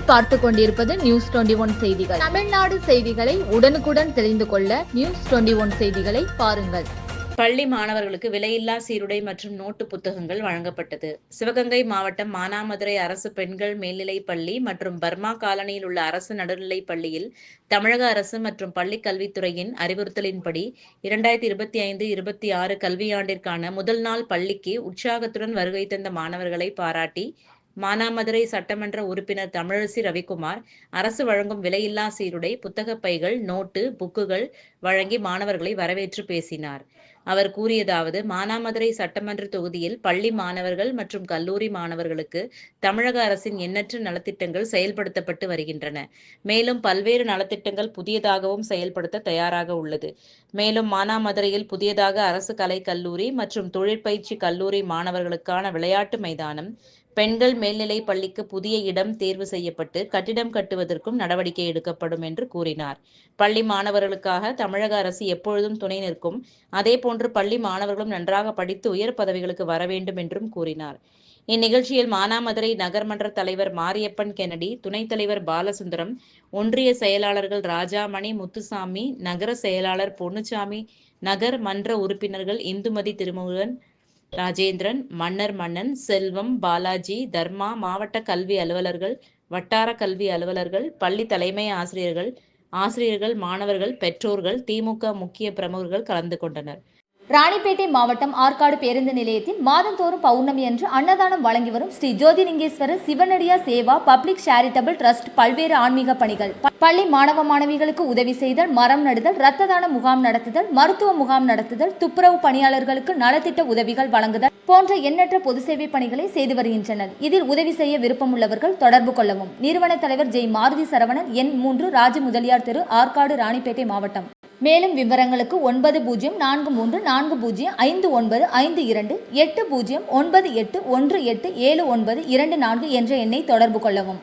நீங்கள் பார்த்து கொண்டிருப்பது News21 செய்திகள். தமிழ்நாடு செய்திகளை உடனுக்குடன் தெரிந்து கொள்ள News21 செய்திகளை பாருங்கள். பள்ளி மாணவர்களுக்கு விலையில்லா சீருடை மற்றும் நோட்டு புத்தகங்கள் வழங்கப்பட்டது. சிவகங்கை மாவட்டம் மானாமதுரை அரசு பெண்கள் மேல்நிலைப் பள்ளி மற்றும் பர்மா காலனியில் உள்ள அரசு நடுநிலைப் பள்ளியில் தமிழக அரசு மற்றும் பள்ளிக் கல்வித்துறையின் அறிவுறுத்தலின்படி 2025-26 கல்வியாண்டிற்கான முதல் நாள் பள்ளிக்கு உற்சாகத்துடன் வருகை தந்த மாணவர்களை பாராட்டி மானாமதுரை சட்டமன்ற உறுப்பினர் தமிழரசி ரவிக்குமார் அரசு வழங்கும் விலையில்லா சீருடை, புத்தகப் பைகள், நோட்டு, புக்குகள் வழங்கி மாணவர்களை வரவேற்று பேசினார். அவர் கூறியதாவது: மானாமதுரை சட்டமன்ற தொகுதியில் பள்ளி மாணவர்கள் மற்றும் கல்லூரி மாணவர்களுக்கு தமிழக அரசின் எண்ணற்ற நலத்திட்டங்கள் செயல்படுத்தப்பட்டு வருகின்றன. மேலும் பல்வேறு நலத்திட்டங்கள் புதியதாகவும் செயல்படுத்த தயாராக உள்ளது. மேலும் மானாமதுரையில் புதியதாக அரசு கலைக் கல்லூரி மற்றும் தொழிற்பயிற்சி கல்லூரி மாணவர்களுக்கான விளையாட்டு மைதானம், பெண்கள் மேல்நிலைப் பள்ளிக்கு புதிய இடம் தேர்வு செய்யப்பட்டு கட்டிடம் கட்டுவதற்கும் நடவடிக்கை எடுக்கப்படும் என்று கூறினார். பள்ளி மாணவர்களுக்காக தமிழக அரசு எப்பொழுதும் துணை நிற்கும். அதேபோன்று பள்ளி மாணவர்களும் நன்றாக படித்து உயர் பதவிகளுக்கு வர வேண்டும் என்றும் கூறினார். இந்நிகழ்ச்சியில் மானாமதுரை நகர்மன்ற தலைவர் மாரியப்பன் கென்னடி, துணைத் தலைவர் பாலசுந்தரம், ஒன்றிய செயலாளர்கள் ராஜாமணி, முத்துசாமி, நகர செயலாளர் பொன்னுச்சாமி, நகர் மன்ற உறுப்பினர்கள் இந்துமதி, திருமுருகன், ராஜேந்திரன், மன்னன், செல்வம், பாலாஜி, தர்மா, மாவட்ட கல்வி அலுவலர்கள், வட்டார கல்வி அலுவலர்கள், பள்ளி தலைமை ஆசிரியர்கள், மாணவர்கள், பெற்றோர்கள், திமுக முக்கிய பிரமுகர்கள் கலந்து கொண்டனர். ராணிப்பேட்டை மாவட்டம் ஆற்காடு பேருந்து நிலையத்தில் மாதந்தோறும் பௌர்ணமி அன்று அன்னதானம் வழங்கி வரும் Sri Jothilingeswarar சிவனடியா Seva public charitable trust பல்வேறு ஆன்மீக பணிகள், பள்ளி மாணவ மாணவிகளுக்கு உதவி செய்தல், மரம் நடுதல், இரத்த தான முகாம் நடத்துதல், மருத்துவ முகாம் நடத்துதல், துப்புரவு பணியாளர்களுக்கு நலத்திட்ட உதவிகள் வழங்குதல் போன்ற எண்ணற்ற பொது சேவை பணிகளை செய்து வருகின்றனர். இதில் உதவி செய்ய விருப்பமுள்ளவர்கள் தொடர்பு கொள்ளவும். நிறுவன தலைவர் ஜெய் மாருதி சரவணன், எண் 3, ராஜ முதலியார் தெரு, ஆற்காடு, ராணிப்பேட்டை மாவட்டம். மேலும் விவரங்களுக்கு 9040405952 809818187924 என்ற எண்ணை தொடர்பு கொள்ளவும்.